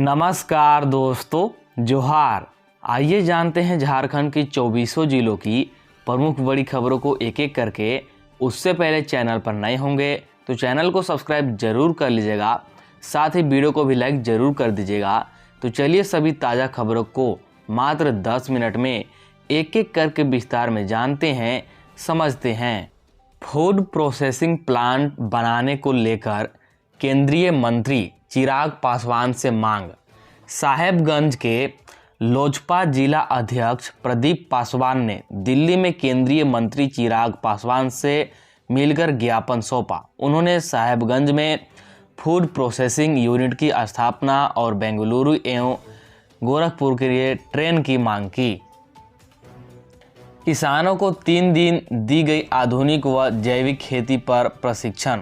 नमस्कार दोस्तों, जोहार। आइए जानते हैं झारखंड की 24 जिलों की प्रमुख बड़ी खबरों को एक एक करके। उससे पहले चैनल पर नए होंगे तो चैनल को सब्सक्राइब जरूर कर लीजिएगा, साथ ही वीडियो को भी लाइक जरूर कर दीजिएगा। तो चलिए सभी ताज़ा खबरों को मात्र 10 मिनट में एक एक करके विस्तार में जानते हैं, समझते हैं। फूड प्रोसेसिंग प्लांट बनाने को लेकर केंद्रीय मंत्री चिराग पासवान से मांग। साहेबगंज के लोजपा जिला अध्यक्ष प्रदीप पासवान ने दिल्ली में केंद्रीय मंत्री चिराग पासवान से मिलकर ज्ञापन सौंपा। उन्होंने साहेबगंज में फूड प्रोसेसिंग यूनिट की स्थापना और बेंगलुरु एवं गोरखपुर के लिए ट्रेन की मांग की। किसानों को 3 दिन दी गई आधुनिक व जैविक खेती पर प्रशिक्षण।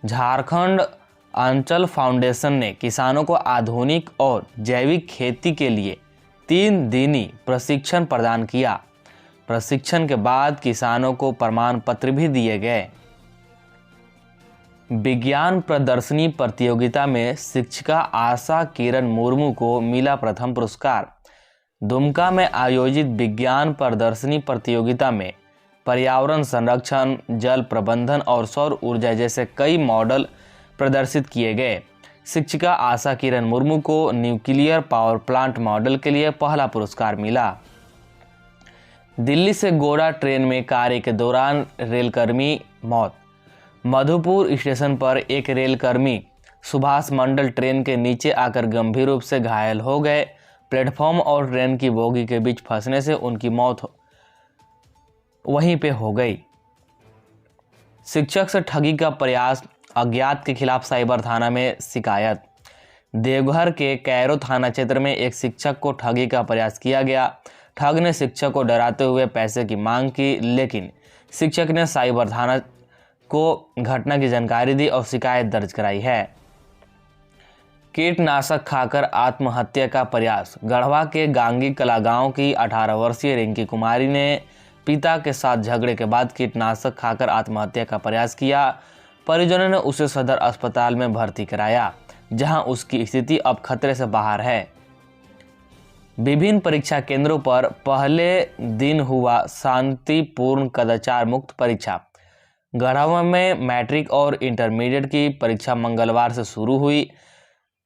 झारखंड अंचल फाउंडेशन ने किसानों को आधुनिक और जैविक खेती के लिए 3 दिनी प्रशिक्षण प्रदान किया। प्रशिक्षण के बाद किसानों को प्रमाण पत्र भी दिए गए। विज्ञान प्रदर्शनी प्रतियोगिता में शिक्षिका आशा किरण मुर्मू को मिला प्रथम पुरस्कार। दुमका में आयोजित विज्ञान प्रदर्शनी प्रतियोगिता में पर्यावरण संरक्षण, जल प्रबंधन और सौर ऊर्जा जैसे कई मॉडल प्रदर्शित किए गए। शिक्षिका आशा किरण मुर्मू को न्यूक्लियर पावर प्लांट मॉडल के लिए पहला पुरस्कार मिला। दिल्ली से गोड़ा ट्रेन में कार्य के दौरान रेलकर्मी मौत। मधुपुर स्टेशन पर एक रेलकर्मी सुभाष मंडल ट्रेन के नीचे आकर गंभीर रूप से घायल हो गए। प्लेटफॉर्म और ट्रेन की बोगी के बीच फंसने से उनकी मौत वहीं पे हो गई। शिक्षक से ठगी का प्रयास, अज्ञात के खिलाफ साइबर थाना में शिकायत। देवघर के कैरो थाना क्षेत्र में एक शिक्षक को ठगी का प्रयास किया गया। ठग ने शिक्षक को डराते हुए पैसे की मांग की, लेकिन शिक्षक ने साइबर थाना को घटना की जानकारी दी और शिकायत दर्ज कराई है। कीटनाशक खाकर आत्महत्या का प्रयास। गढ़वा के गांगी कला गांव की 18 वर्षीय रिंकी कुमारी ने पिता के साथ झगड़े के बाद कीटनाशक खाकर आत्महत्या का प्रयास किया। परिजनों ने उसे सदर अस्पताल में भर्ती कराया, जहां उसकी स्थिति अब खतरे से बाहर है। विभिन्न परीक्षा केंद्रों पर पहले दिन हुआ शांतिपूर्ण कदाचार मुक्त परीक्षा। गढ़वा में मैट्रिक और इंटरमीडिएट की परीक्षा मंगलवार से शुरू हुई।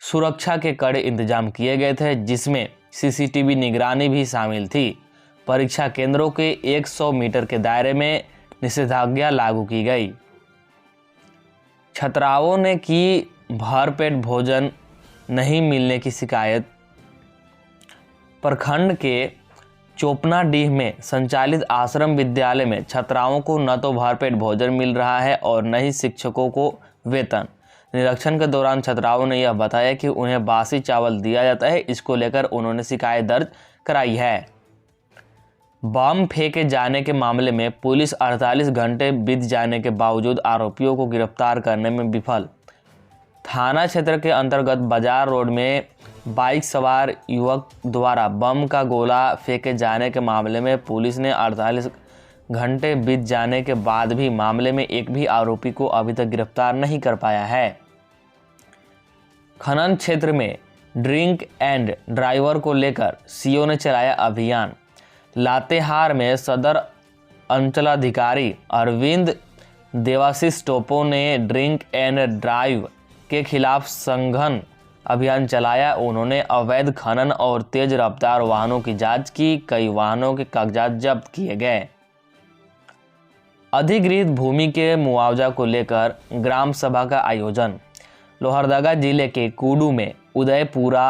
सुरक्षा के कड़े इंतजाम किए गए थे, जिसमें सीसीटीवी निगरानी भी शामिल थी। परीक्षा केंद्रों के 100 मीटर के दायरे में निषेधाज्ञा लागू की गई। छात्राओं ने की भरपेट भोजन नहीं मिलने की शिकायत। प्रखंड के चोपनाडीह में संचालित आश्रम विद्यालय में छात्राओं को न तो भरपेट भोजन मिल रहा है और न ही शिक्षकों को वेतन। निरीक्षण के दौरान छात्राओं ने यह बताया कि उन्हें बासी चावल दिया जाता है। इसको लेकर उन्होंने शिकायत दर्ज कराई है। बम फेंके जाने के मामले में पुलिस 48 घंटे बीत जाने के बावजूद आरोपियों को गिरफ्तार करने में विफल। थाना क्षेत्र के अंतर्गत बाजार रोड में बाइक सवार युवक द्वारा बम का गोला फेंके जाने के मामले में पुलिस ने 48 घंटे बीत जाने के बाद भी मामले में एक भी आरोपी को अभी तक गिरफ्तार नहीं कर पाया है। खनन क्षेत्र में ड्रिंक एंड ड्राइवर को लेकर सीओ ने चलाया अभियान। लातेहार में सदर अंचलाधिकारी अरविंद देवाशीष टोपो ने ड्रिंक एंड ड्राइव के खिलाफ सघन अभियान चलाया। उन्होंने अवैध खनन और तेज रफ्तार वाहनों की जांच की। कई वाहनों के कागजात जब्त किए गए। अधिग्रहित भूमि के मुआवजा को लेकर ग्राम सभा का आयोजन। लोहरदगा जिले के कुडू में उदयपुरा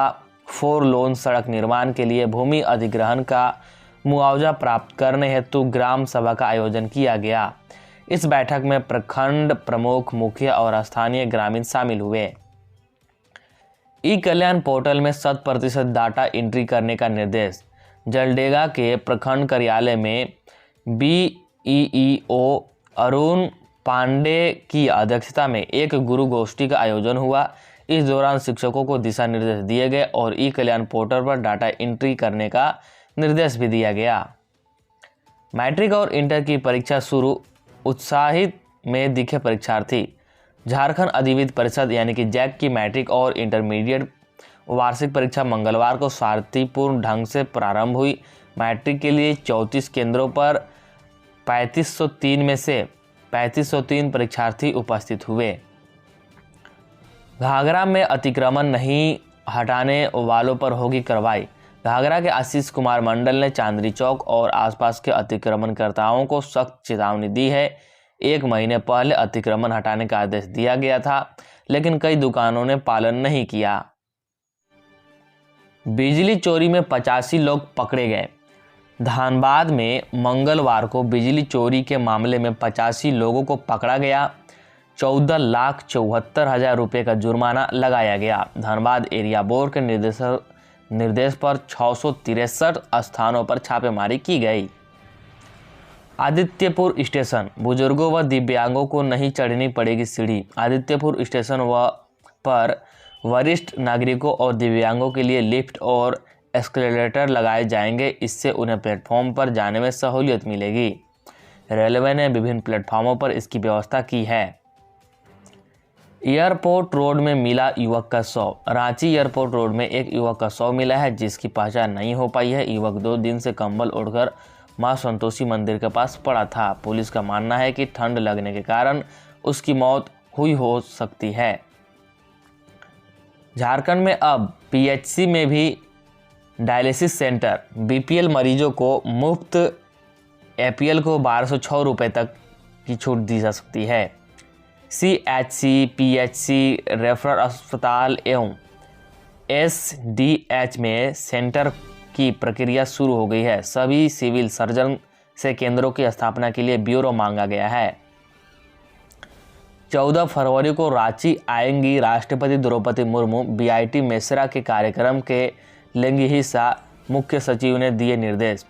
4 लेन सड़क निर्माण के लिए भूमि अधिग्रहण का मुआवजा प्राप्त करने हेतु ग्राम सभा का आयोजन किया गया। इस बैठक में प्रखंड प्रमुख, मुखिया और स्थानीय ग्रामीण शामिल हुए। ई कल्याण पोर्टल में 100% डाटा एंट्री करने का निर्देश। जलडेगा के प्रखंड कार्यालय में बीईओ अरुण पांडे की अध्यक्षता में एक गुरु गोष्ठी का आयोजन हुआ। इस दौरान शिक्षकों को दिशा निर्देश दिए गए और ई कल्याण पोर्टल पर डाटा एंट्री करने का निर्देश भी दिया गया। मैट्रिक और इंटर की परीक्षा शुरू, उत्साहित में दिखे परीक्षार्थी। झारखंड अधिविद्य परिषद यानी कि जैक की मैट्रिक और इंटरमीडिएट वार्षिक परीक्षा मंगलवार को शांतिपूर्ण ढंग से प्रारंभ हुई। मैट्रिक के लिए 34 केंद्रों पर 3503 में से 3503 परीक्षार्थी उपस्थित हुए। घाघरा में अतिक्रमण नहीं हटाने वालों पर होगी कार्रवाई। घाघरा के आशीष कुमार मंडल ने चांदनी चौक और आसपास के अतिक्रमणकर्ताओं को सख्त चेतावनी दी है। 1 महीने पहले अतिक्रमण हटाने का आदेश दिया गया था, लेकिन कई दुकानों ने पालन नहीं किया। बिजली चोरी में 85 लोग पकड़े गए। धनबाद में मंगलवार को बिजली चोरी के मामले में 85 लोगों को पकड़ा गया। 14,74,000 रुपये का जुर्माना लगाया गया। धनबाद एरिया बोर्ड के निर्देश पर 663 स्थानों पर छापेमारी की गई। आदित्यपुर स्टेशन, बुजुर्गों व दिव्यांगों को नहीं चढ़नी पड़ेगी सीढ़ी। आदित्यपुर स्टेशन पर वरिष्ठ नागरिकों और दिव्यांगों के लिए लिफ्ट और एस्केलेटर लगाए जाएंगे। इससे उन्हें प्लेटफॉर्म पर जाने में सहूलियत मिलेगी। रेलवे ने विभिन्न प्लेटफॉर्मों पर इसकी व्यवस्था की है। एयरपोर्ट रोड में मिला युवक का शव। रांची एयरपोर्ट रोड में एक युवक का शव मिला है, जिसकी पहचान नहीं हो पाई है। युवक 2 दिन से कंबल ओढ़कर मां संतोषी मंदिर के पास पड़ा था। पुलिस का मानना है कि ठंड लगने के कारण उसकी मौत हुई हो सकती है। झारखंड में अब पीएचसी में भी डायलिसिस सेंटर, बीपीएल मरीजों को मुफ्त, एपीएल को 1206 रुपये तक की छूट दी जा सकती है। सीएचसी, पीएचसी, रेफरल अस्पताल एवं एसडीएच में सेंटर की प्रक्रिया शुरू हो गई है। सभी सिविल सर्जन से केंद्रों की स्थापना के लिए ब्यूरो मांगा गया है। 14 फरवरी को रांची आएंगी राष्ट्रपति द्रौपदी मुर्मू। बीआईटी मेसरा के कार्यक्रम के लेंगी हिस्सा, मुख्य सचिव ने दिए निर्देश।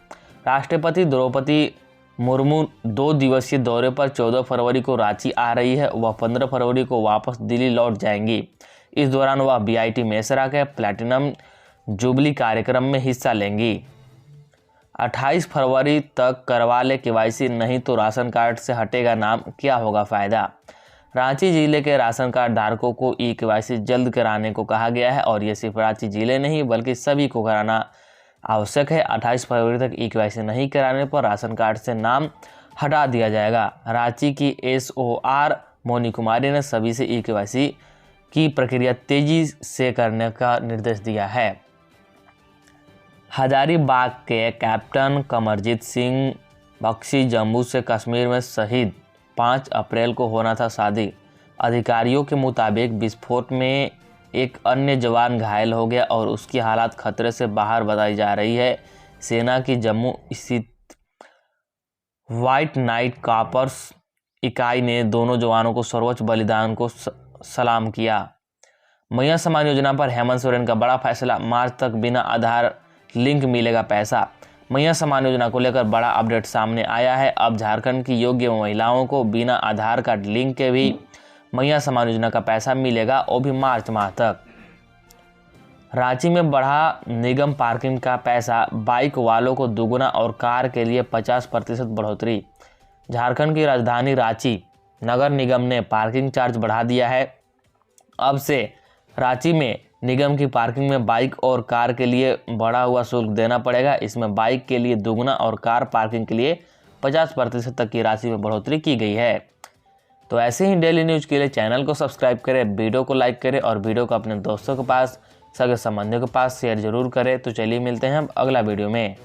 राष्ट्रपति द्रौपदी मुर्मू 2 दिवसीय दौरे पर 14 फरवरी को रांची आ रही है। वह 15 फरवरी को वापस दिल्ली लौट जाएंगी। इस दौरान वह बीआईटी मेसरा के प्लैटिनम जुबली कार्यक्रम में हिस्सा लेंगी। 28 फरवरी तक करवा ले केवाईसी, नहीं तो राशन कार्ड से हटेगा नाम, क्या होगा फायदा। रांची जिले के राशन कार्ड धारकों को ई केवाईसी जल्द कराने को कहा गया है और ये सिर्फ रांची जिले नहीं बल्कि सभी को कराना आवश्यक है। 28 फरवरी तक ई केवाईसी नहीं कराने पर राशन कार्ड से नाम हटा दिया जाएगा। रांची की एसओआर मोनी कुमारी ने सभी से ई केवाईसी की प्रक्रिया तेजी से करने का निर्देश दिया है। हजारीबाग के कैप्टन कमरजीत सिंह बख्शी जम्मू से कश्मीर में शहीद। 5 अप्रैल को होना था शादी। अधिकारियों के मुताबिक विस्फोट में एक अन्य जवान घायल हो गया और उसकी हालत खतरे से बाहर बताई जा रही है। सेना की जम्मू स्थित व्हाइट नाइट कॉर्प्स इकाई ने दोनों जवानों को सर्वोच्च बलिदान को सलाम किया। मैया समान योजना पर हेमंत सोरेन का बड़ा फैसला। मार्च तक बिना आधार लिंक मिलेगा पैसा। मैया समान योजना को लेकर बड़ा अपडेट सामने आया है। अब झारखंड की योग्य महिलाओं को बिना आधार कार्ड लिंक के भी मैया समान योजना का पैसा मिलेगा, वो भी मार्च माह तक। रांची में बढ़ा निगम पार्किंग का पैसा। बाइक वालों को दुगुना और कार के लिए 50% बढ़ोतरी। झारखंड की राजधानी रांची नगर निगम ने पार्किंग चार्ज बढ़ा दिया है। अब से रांची में निगम की पार्किंग में बाइक और कार के लिए बढ़ा हुआ शुल्क देना पड़ेगा। इसमें बाइक के लिए दुगुना और कार पार्किंग के लिए 50% तक की राशि में बढ़ोतरी की गई है। तो ऐसे ही डेली न्यूज़ के लिए चैनल को सब्सक्राइब करें, वीडियो को लाइक करें और वीडियो को अपने दोस्तों के पास, सगे संबंधियों के पास शेयर जरूर करें। तो चलिए मिलते हैं अगला वीडियो में।